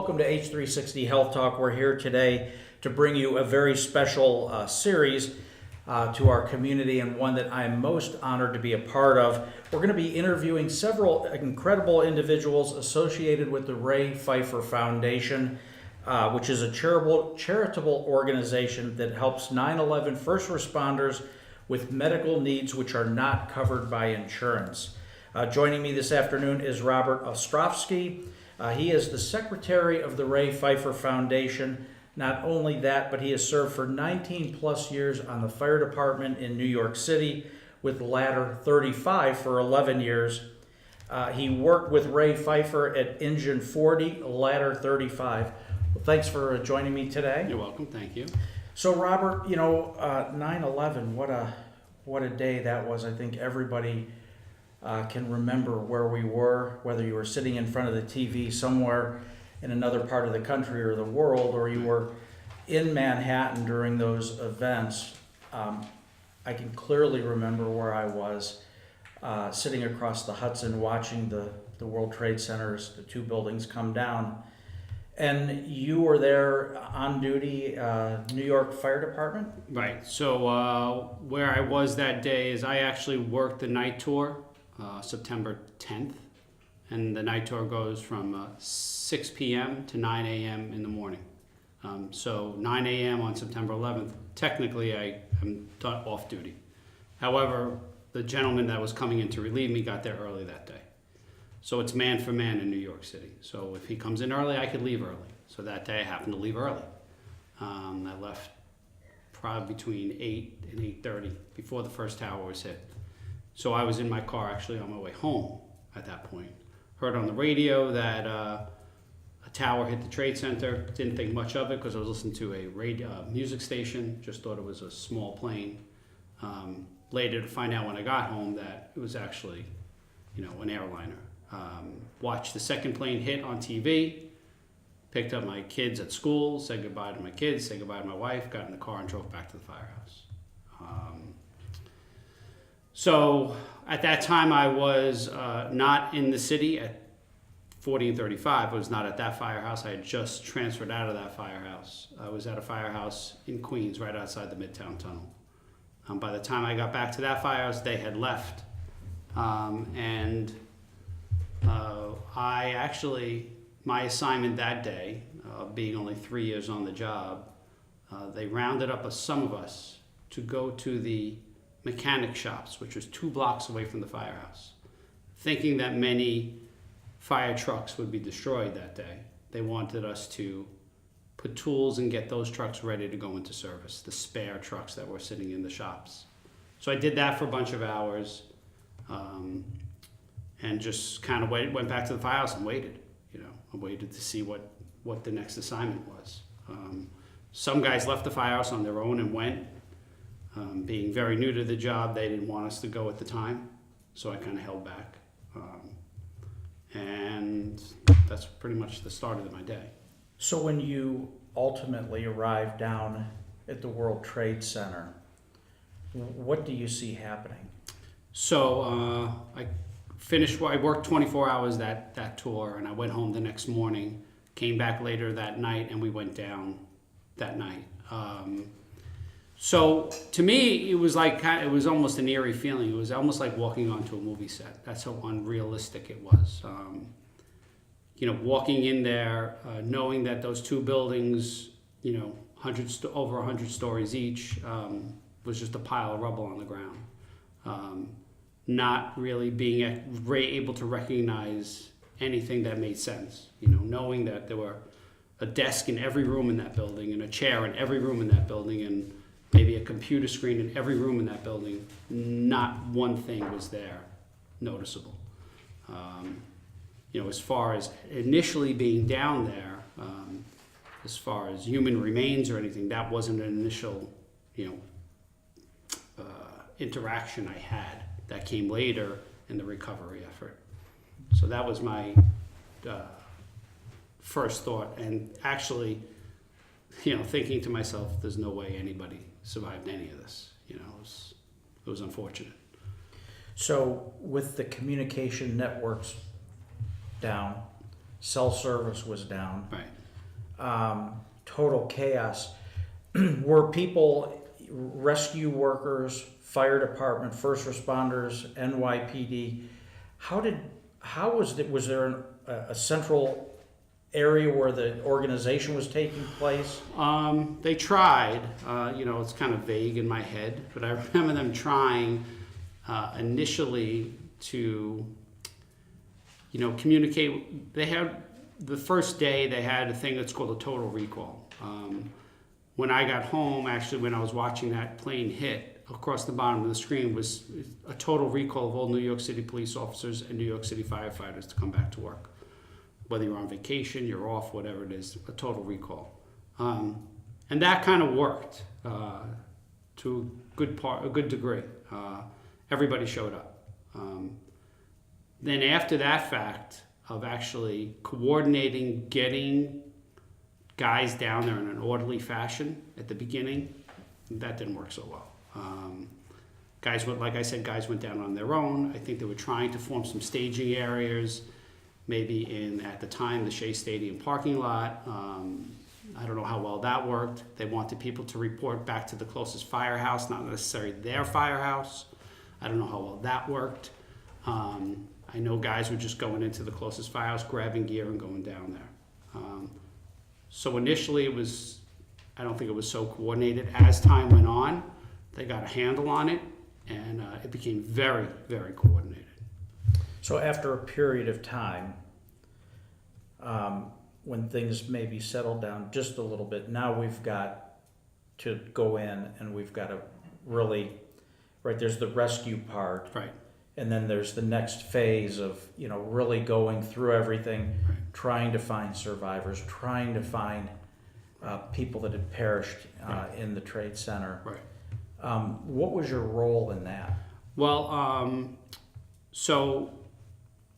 welcome to H360 Health Talk. We're here today to bring you a very special series to our community, and one that I'm most honored to be a part of. We're going to be interviewing several incredible individuals associated with the Ray Pfeifer Foundation, which is a charitable organization that helps 9/11 first responders with medical needs which are not covered by insurance. Joining me this afternoon is Robert Ostrofsky. He is the secretary of the Ray Pfeifer Foundation. Not only that, but he has served for 19 plus years on the fire department in New York City, with Ladder 35 for 11 years. He worked with Ray Pfeifer at Engine 40, Ladder 35. Well, thanks for joining me today. You're welcome. Thank you. So Robert, 9/11, what a day that was. I think everybody can remember where we were, whether you were sitting in front of the TV somewhere in another part of the country or the world, or you were in Manhattan during those events. I can clearly remember where I was, sitting across the Hudson watching the World Trade Centers, the two buildings come down. And you were there on duty, New York Fire Department? Right. So where I was that day is I actually worked the night tour, September 10th. And the night tour goes from 6 p.m. to 9 a.m. in the morning. So 9 a.m. on September 11th, technically I am off duty. However, the gentleman that was coming in to relieve me got there early that day. So it's man for man in New York City. So if he comes in early, I could leave early. So that day I happened to leave early. I left probably between 8 and 8:30 before the first tower was hit. So I was in my car actually on my way home at that point. Heard on the radio that a tower hit the Trade Center. Didn't think much of it because I was listening to a radio, music station. Just thought it was a small plane. Later to find out when I got home that it was actually, an airliner. Watched the second plane hit on TV. Picked up my kids at school. Said goodbye to my kids. Said goodbye to my wife. Got in the car and drove back to the firehouse. So at that time, I was not in the city at 40 and 35. I was not at that firehouse. I had just transferred out of that firehouse. I was at a firehouse in Queens, right outside the Midtown Tunnel. By the time I got back to that firehouse, they had left. I actually, my assignment that day, being only 3 years on the job, they rounded up some of us to go to the mechanic shops, which was 2 blocks away from the firehouse. Thinking that many fire trucks would be destroyed that day, they wanted us to put tools and get those trucks ready to go into service, the spare trucks that were sitting in the shops. So I did that for a bunch of hours, and just kind of went back to the firehouse and waited. I waited to see what the next assignment was. Some guys left the firehouse on their own and went. Being very new to the job, they didn't want us to go at the time, so I kind of held back. And that's pretty much the start of my day. So when you ultimately arrived down at the World Trade Center, what do you see happening? So I worked 24 hours that tour, and I went home the next morning, came back later that night, and we went down that night. So to me, it was almost an eerie feeling. It was almost like walking onto a movie set. That's how unrealistic it was. Walking in there, knowing that those 2 buildings, over 100 stories each, was just a pile of rubble on the ground. Not really being able to recognize anything that made sense. Knowing that there were a desk in every room in that building and a chair in every room in that building and maybe a computer screen in every room in that building, not one thing was there noticeable. As far as initially being down there, as far as human remains or anything, that wasn't an initial, interaction I had. That came later in the recovery effort. So that was my first thought. And actually, thinking to myself, there's no way anybody survived any of this. It was unfortunate. So with the communication networks down, cell service was down. Right. Total chaos. Were people, rescue workers, fire department, first responders, NYPD, was there a central area where the organization was taking place? They tried, it's kind of vague in my head, but I remember them trying initially to, communicate. They had, the first day they had a thing that's called a total recall. When I got home, actually, when I was watching that plane hit, across the bottom of the screen was a total recall of all New York City police officers and New York City firefighters to come back to work. Whether you're on vacation, you're off, whatever it is, a total recall. And that kind of worked to a good degree. Everybody showed up. Then after that fact of actually coordinating, getting guys down there in an orderly fashion at the beginning, that didn't work so well. Guys went down on their own. I think they were trying to form some staging areas, maybe at the time, the Shea Stadium parking lot. I don't know how well that worked. They wanted people to report back to the closest firehouse, not necessarily their firehouse. I don't know how well that worked. I know guys were just going into the closest firehouse, grabbing gear and going down there. So initially I don't think it was so coordinated. As time went on, they got a handle on it, and it became very, very coordinated. So after a period of time, when things maybe settled down just a little bit, now we've got to go in and we've got to really, right, there's the rescue part. Right. And then there's the next phase of, really going through everything, Right. trying to find survivors, trying to find people that had perished in the Trade Center. Right. What was your role in that? Well, so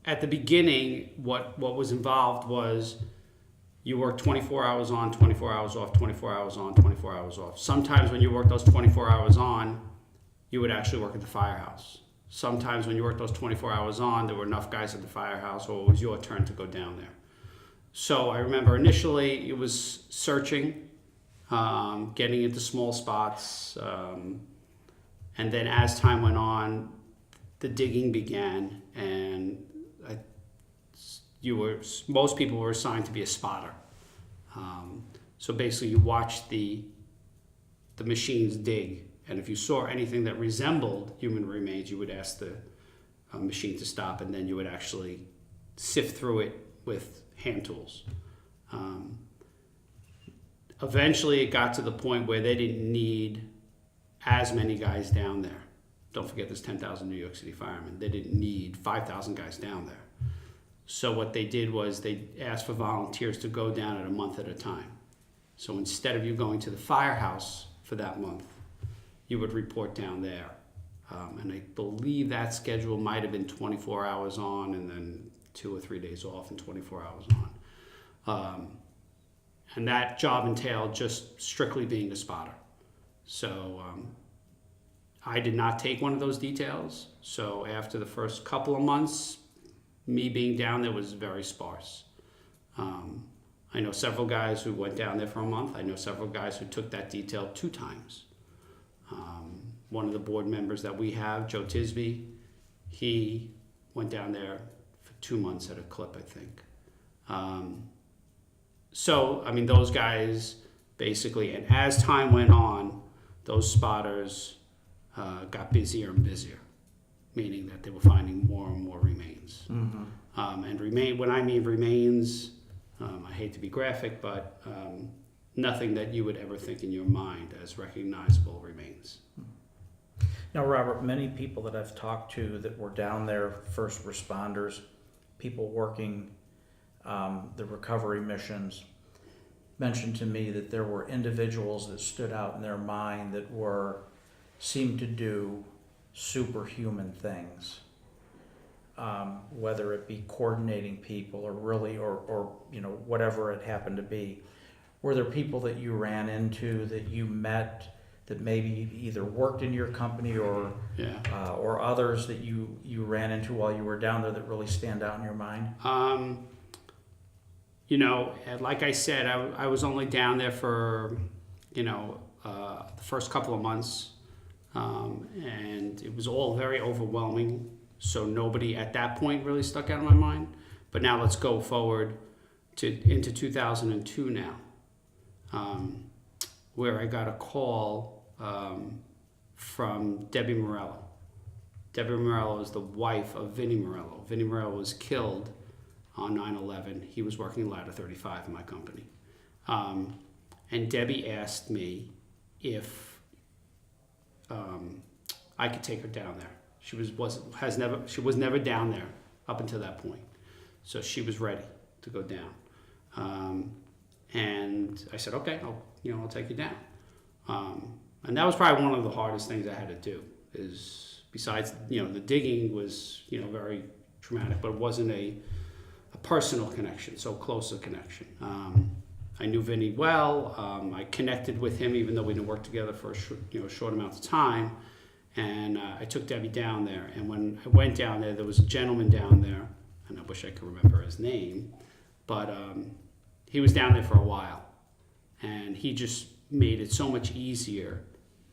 at the beginning, what was involved was you work 24 hours on, 24 hours off, 24 hours on, 24 hours off. Sometimes when you work those 24 hours on, you would actually work at the firehouse. Sometimes when you work those 24 hours on, there were enough guys at the firehouse, or it was your turn to go down there. So I remember initially it was searching, getting into small spots, and then as time went on, the digging began, and most people were assigned to be a spotter. So basically you watched the machines dig, and if you saw anything that resembled human remains, you would ask the machine to stop, and then you would actually sift through it with hand tools. Eventually it got to the point where they didn't need as many guys down there. Don't forget there's 10,000 New York City firemen. They didn't need 5,000 guys down there. So what they did was they asked for volunteers to go down at a month at a time. So instead of you going to the firehouse for that month, you would report down there. And I believe that schedule might have been 24 hours on and then 2 or 3 days off and 24 hours on. And that job entailed just strictly being a spotter. So I did not take one of those details. So after the first couple of months, me being down there was very sparse. I know several guys who went down there for a month. I know several guys who took that detail 2 times. One of the board members that we have, Joe Tisby, he went down there for 2 months at a clip, I think. So, I mean, those guys basically, and as time went on, those spotters got busier and busier, meaning that they were finding more and more remains. Mm-hmm. When I mean remains, I hate to be graphic, but nothing that you would ever think in your mind as recognizable remains. Now, Robert, many people that I've talked to that were down there, first responders, people working the recovery missions, mentioned to me that there were individuals that stood out in their mind that seemed to do superhuman things, whether it be coordinating people or whatever it happened to be. Were there people that you ran into, that you met, that maybe either worked in your company or others that you ran into while you were down there that really stand out in your mind? and like I said, I was only down there for, the first couple of months, and it was all very overwhelming. So nobody at that point really stuck out of my mind. But now let's go forward into 2002 now, where I got a call from Debbie Morello. Debbie Morello is the wife of Vinnie Morello. Vinnie Morello was killed on 9/11. He was working ladder 35 in my company. And Debbie asked me if I could take her down there. She was never down there up until that point. So she was ready to go down. And I said, okay, I'll take you down. And that was probably one of the hardest things I had to do, is besides, the digging was, very traumatic, but it wasn't a personal connection, so close a connection. I knew Vinny well. I connected with him, even though we didn't work together for a short amount of time. And I took Debbie down there. And when I went down there was a gentleman down there, and I wish I could remember his name, but he was down there for a while. And he just made it so much easier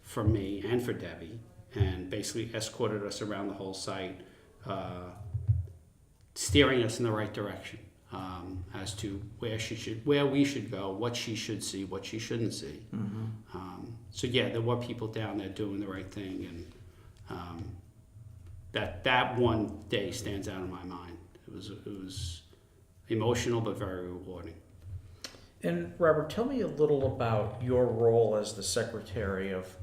for me and for Debbie, and basically escorted us around the whole site, steering us in the right direction as to where we should go, what she should see, what she shouldn't see. Mm-hmm. So yeah, there were people down there doing the right thing, and that one day stands out in my mind. It was emotional but very rewarding. And Robert, tell me a little about your role as the secretary of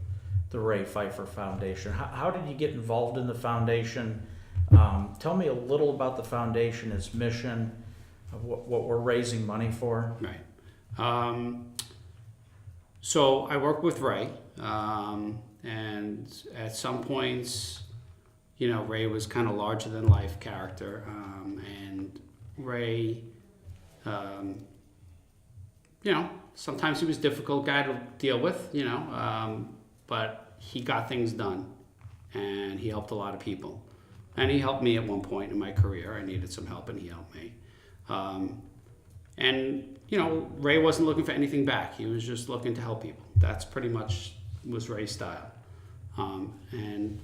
the Ray Pfeifer Foundation. How did you get involved in the foundation? Tell me a little about the foundation, its mission, what we're raising money for. Right. So I work with Ray, and at some points, Ray was kind of larger than life character, and Ray, sometimes he was a difficult guy to deal with, but he got things done, and he helped a lot of people. And he helped me at one point in my career. I needed some help, and he helped me. And Ray wasn't looking for anything back. He was just looking to help people. That's pretty much was Ray's style. And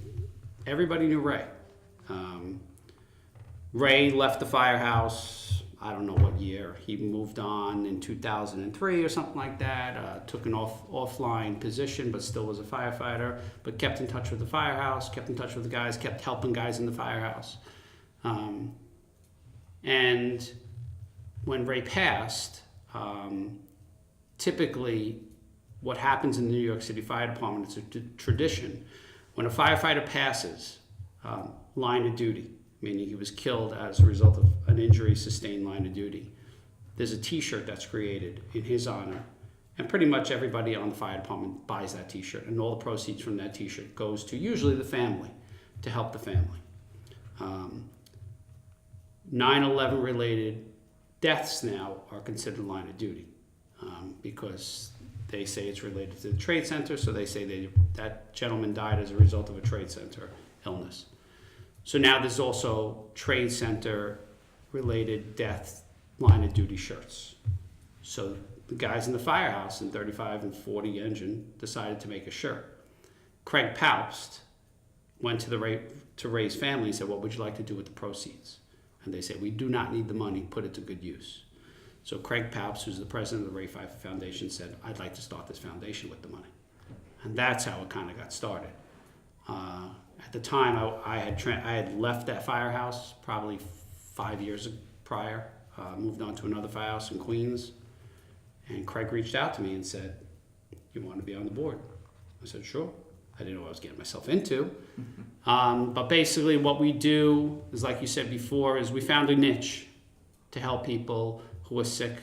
everybody knew Ray. Ray left the firehouse, I don't know what year. He moved on in 2003 or something like that. Took an offline position, but still was a firefighter. But kept in touch with the firehouse, kept in touch with the guys, kept helping guys in the firehouse. And when Ray passed, typically what happens in the New York City Fire Department, it's a tradition. When a firefighter passes, line of duty, meaning he was killed as a result of an injury sustained line of duty, there's a t-shirt that's created in his honor, and pretty much everybody on the fire department buys that t-shirt, and all the proceeds from that t-shirt goes to usually the family, to help the family. 9/11 related deaths now are considered line of duty, because they say it's related to the trade center, so they say that gentleman died as a result of a trade center illness. So now there's also trade center related death line of duty shirts. So the guys in the firehouse in 35 and 40 engine decided to make a shirt. Craig Paupst went to Ray's family and said, what would you like to do with the proceeds? And they said, we do not need the money, put it to good use. So Craig Paupst, who's the president of the Ray Pfeifer Foundation, said, I'd like to start this foundation with the money. And that's how it kind of got started. At the time, I had left that firehouse probably 5 years prior, moved on to another firehouse in Queens, and Craig reached out to me and said, you want to be on the board? I said, sure. I didn't know what I was getting myself into. But basically what we do is, like you said before, is we found a niche to help people who were sick,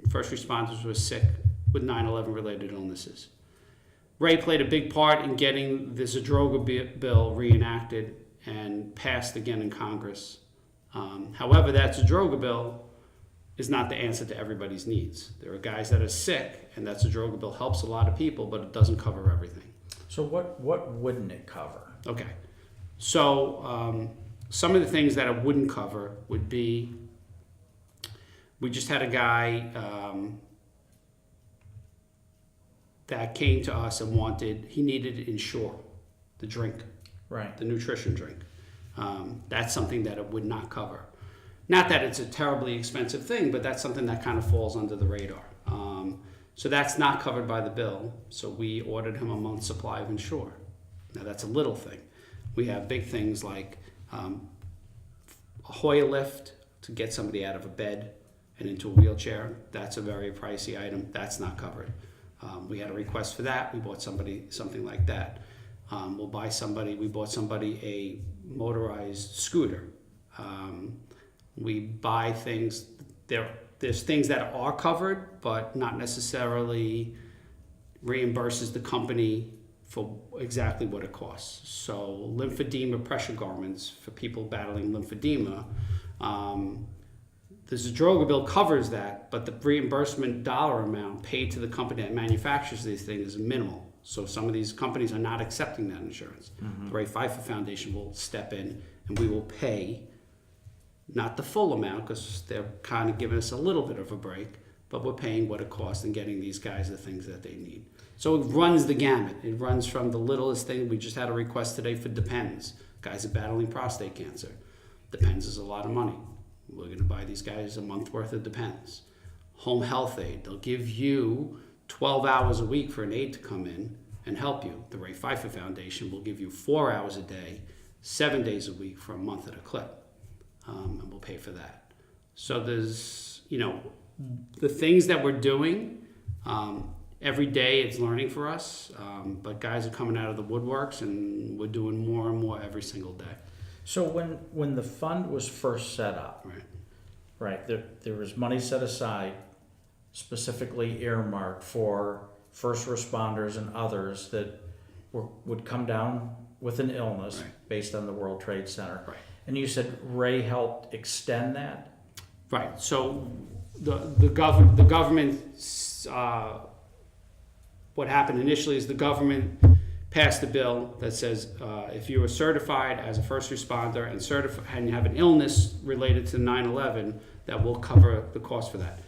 first responders who were sick with 9/11 related illnesses. Ray played a big part in getting the Zadroga bill reenacted and passed again in Congress. However, that Zadroga bill is not the answer to everybody's needs. There are guys that are sick, and that Zadroga bill helps a lot of people, but it doesn't cover everything. So what wouldn't it cover? Okay. So some of the things that it wouldn't cover would be We just had a guy that came to us and he needed Ensure, the drink, Right. the nutrition drink. That's something that it would not cover. Not that it's a terribly expensive thing, but that's something that kind of falls under the radar. So that's not covered by the bill. So we ordered him a month's supply of Ensure. Now that's a little thing. We have big things like a Hoyer lift to get somebody out of a bed and into a wheelchair. That's a very pricey item. That's not covered. We had a request for that. We bought somebody something like that. We bought somebody a motorized scooter. We buy things, there's things that are covered, but not necessarily reimburses the company for exactly what it costs. So lymphedema pressure garments for people battling lymphedema. The Zadroga bill covers that, but the reimbursement dollar amount paid to the company that manufactures these things is minimal. So some of these companies are not accepting that insurance. The Ray Pfeifer Foundation will step in and we will pay, not the full amount because they're kind of giving us a little bit of a break, but we're paying what it costs and getting these guys the things that they need. So it runs the gamut. It runs from the littlest thing. We just had a request today for Depends. Guys are battling prostate cancer. Depends is a lot of money. We're going to buy these guys a month worth of Depends. Home health aid. They'll give you 12 hours a week for an aide to come in and help you. The Ray Pfeifer Foundation will give you 4 hours a day, 7 days a week for a month at a clip. And we'll pay for that. So there's, the things that we're doing, every day it's learning for us, but guys are coming out of the woodworks and we're doing more and more every single day. So when the fund was first set up, right, there was money set aside specifically earmarked for first responders and others that would come down with an illness based on the World Trade Center. Right. And you said Ray helped extend that? Right. So the government, what happened initially is the government passed a bill that says if you are certified as a first responder and you have an illness related to 9/11, that will cover the cost for that.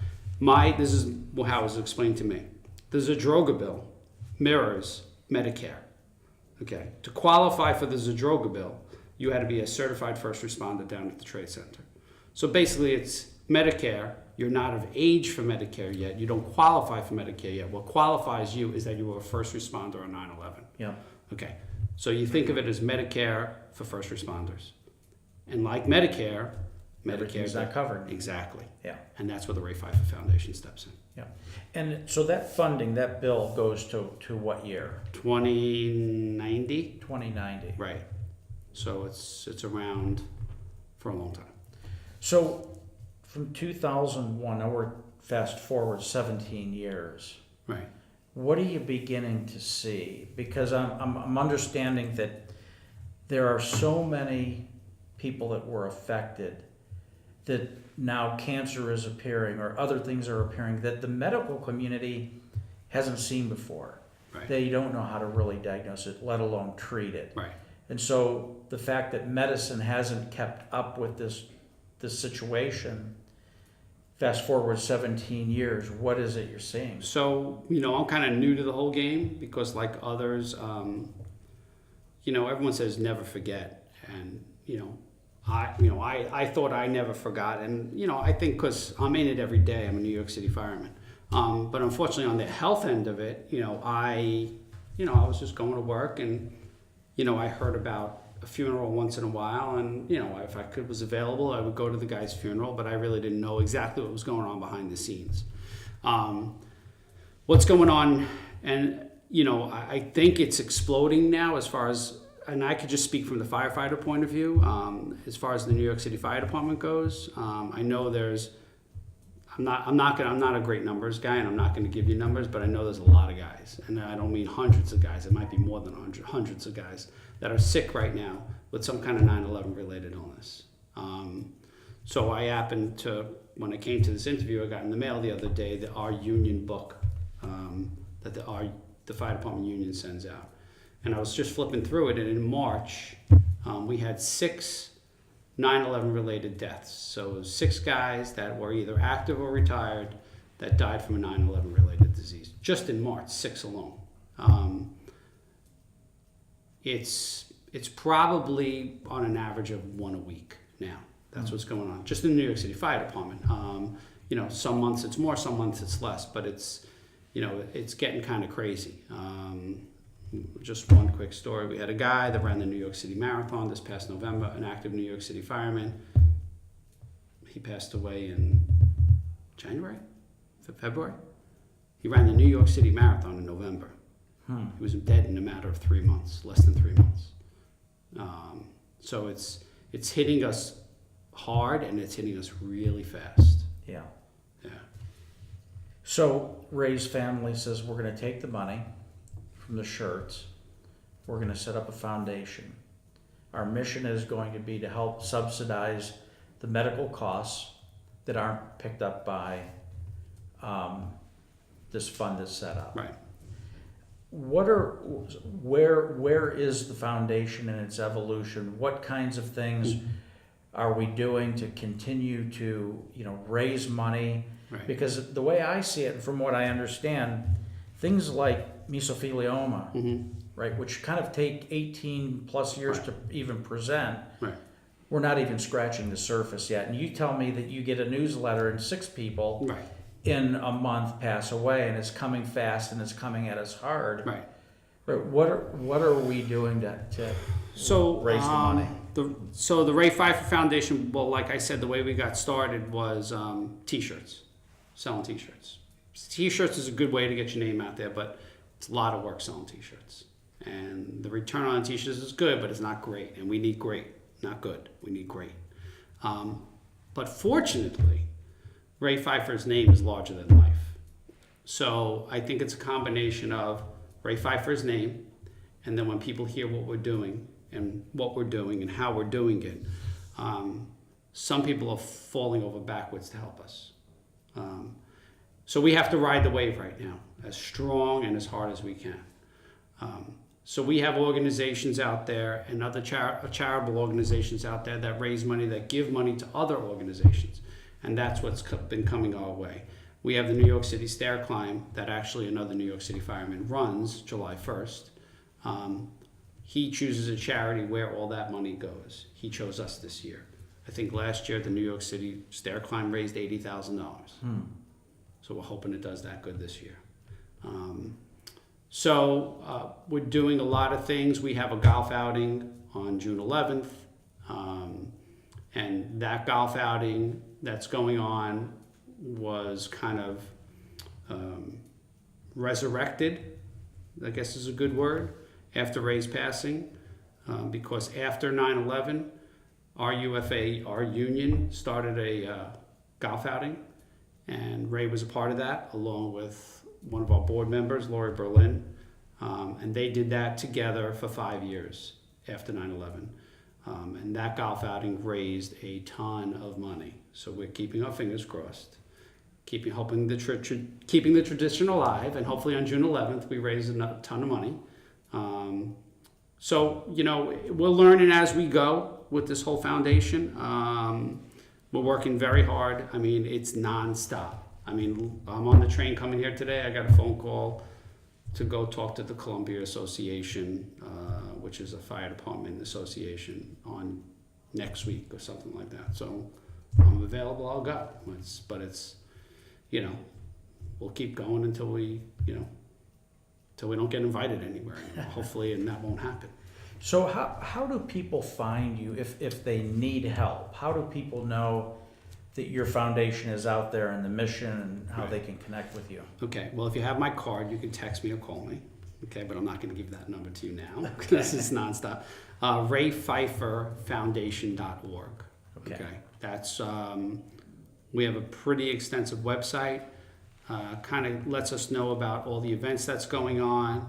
This is how it was explained to me. The Zadroga bill mirrors Medicare. Okay. To qualify for the Zadroga bill, you had to be a certified first responder down at the Trade Center. So basically it's Medicare. You're not of age for Medicare yet. You don't qualify for Medicare yet. What qualifies you is that you were a first responder on 9/11. Yeah. Okay. So you think of it as Medicare for first responders. And like Medicare Everything's not covered. Exactly. Yeah. And that's where the Ray Pfeifer Foundation steps in. Yeah. And so that funding, that bill goes to what year? 2090. 2090. Right. So it's around for a long time. So from 2001, now we're fast forward 17 years. Right. What are you beginning to see? Because I'm understanding that there are so many people that were affected that now cancer is appearing or other things are appearing that the medical community hasn't seen before. Right. They don't know how to really diagnose it, let alone treat it. Right. And so the fact that medicine hasn't kept up with this situation, fast forward 17 years, what is it you're seeing? So, I'm kind of new to the whole game because like others, everyone says never forget. And, I thought I never forgot. And, I think because I'm in it every day, I'm a New York City fireman. But unfortunately on the health end of it, I was just going to work and, I heard about a funeral once in a while and, if I was available, I would go to the guy's funeral, but I really didn't know exactly what was going on behind the scenes. What's going on, and, I think it's exploding now as far as, and I could just speak from the firefighter point of view, as far as the New York City Fire Department goes. I know I'm not a great numbers guy, and I'm not going to give you numbers, but I know there's a lot of guys, and I don't mean hundreds of guys. It might be more than hundreds of guys that are sick right now with some kind of 9/11 related illness. So I happened to, when I came to this interview, I got in the mail the other day our union book that the fire department union sends out, and I was just flipping through it, and in March we had 6 9/11 related deaths. So it was 6 guys that were either active or retired that died from a 9/11 related disease. Just in March, 6 alone. It's probably on an average of 1 a week now. That's what's going on. Just in the New York City Fire Department. Some months it's more, some months it's less, but it's getting kind of crazy. Just one quick story. We had a guy that ran the New York City Marathon this past November, an active New York City fireman. He passed away in February. He ran the New York City Marathon in November. He was dead in a matter of 3 months, less than 3 months. So it's hitting us hard, and it's hitting us really fast. Yeah. Yeah. So Ray's family says, we're going to take the money from the shirts. We're going to set up a foundation. Our mission is going to be to help subsidize the medical costs that aren't picked up by this fund that's set up. Right. Where is the foundation in its evolution? What kinds of things are we doing to continue to, raise money? Right. Because the way I see it, and from what I understand, things like mesothelioma, right, which kind of take 18 plus years to even present, we're not even scratching the surface yet. And you tell me that you get a newsletter and 6 people in a month pass away, and it's coming fast and it's coming at us hard. Right. What are we doing to raise the money? So the Ray Pfeifer Foundation, well, like I said, the way we got started was T-shirts, selling T-shirts. T-shirts is a good way to get your name out there, but it's a lot of work selling T-shirts. And the return on T-shirts is good, but it's not great. And we need great, not good. We need great. But fortunately, Ray Pfeiffer's name is larger than life. So I think it's a combination of Ray Pfeiffer's name, and then when people hear what we're doing and how we're doing it, some people are falling over backwards to help us. So we have to ride the wave right now, as strong and as hard as we can. So we have organizations out there and other charitable organizations out there that raise money, that give money to other organizations. And that's what's been coming our way. We have the New York City Stair Climb that actually another New York City fireman runs July 1st. He chooses a charity where all that money goes. He chose us this year. I think last year the New York City Stair Climb raised $80,000. So we're hoping it does that good this year. We're doing a lot of things. We have a golf outing on June 11th. And that golf outing that's going on was kind of resurrected, I guess is a good word, after Ray's passing. Because after 9/11, our UFA, our union, started a golf outing. And Ray was a part of that, along with one of our board members, Lori Berlin. And they did that together for 5 years after 9/11. And that golf outing raised a ton of money. So we're keeping our fingers crossed, keeping the tradition alive, and hopefully on June 11th we raise a ton of money. We're learning as we go with this whole foundation. We're working very hard. I mean, it's nonstop. I mean, I'm on the train coming here today. I got a phone call to go talk to the Columbia Association, which is a fire department association, on next week or something like that. So I'm available, I'll go. We'll keep going until we don't get invited anywhere anymore, hopefully, and that won't happen. So how do people find you if they need help? How do people know that your foundation is out there and the mission and how they can connect with you? Okay, well, if you have my card, you can text me or call me. Okay, but I'm not going to give that number to you now because it's nonstop. RayPfeiferFoundation.org. Okay, that's we have a pretty extensive website. Kind of lets us know about all the events that's going on.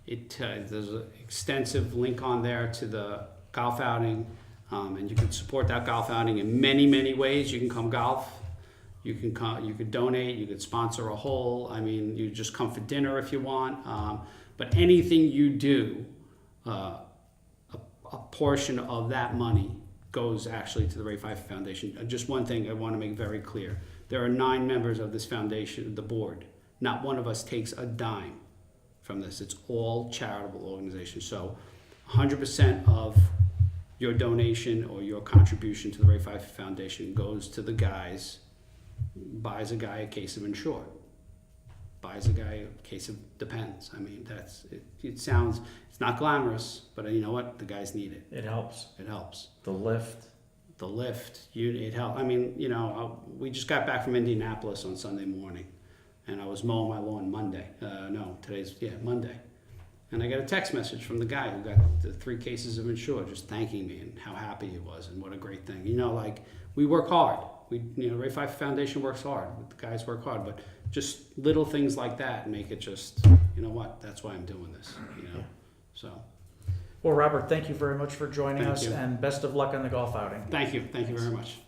There's an extensive link on there to the golf outing, and you can support that golf outing in many, many ways. You can come golf. You could donate. You could sponsor a hole. I mean, you just come for dinner if you want. But anything you do, a portion of that money goes actually to the Ray Pfeifer Foundation. Just one thing I want to make very clear. There are 9 members of this foundation, the board. Not one of us takes a dime from this. It's all charitable organizations. So 100% of your donation or your contribution to the Ray Pfeifer Foundation goes to the guys, buys a guy a case of Ensure, buys a guy a case of Depends. I mean, it sounds, it's not glamorous, but you know what? The guys need it. It helps. It helps. The lift. It helps. I mean, you know, we just got back from Indianapolis on Sunday morning, and I was mowing my lawn Monday. Monday. And I got a text message from the guy who got the 3 cases of Ensure, just thanking me and how happy he was and what a great thing. You know, like, we work hard. Ray Pfeifer Foundation works hard. The guys work hard, but just little things like that make it just, you know what, that's why I'm doing this, you know, so. Well, Robert, thank you very much for joining Thank us, you. and best of luck on the golf outing. Thank you very much.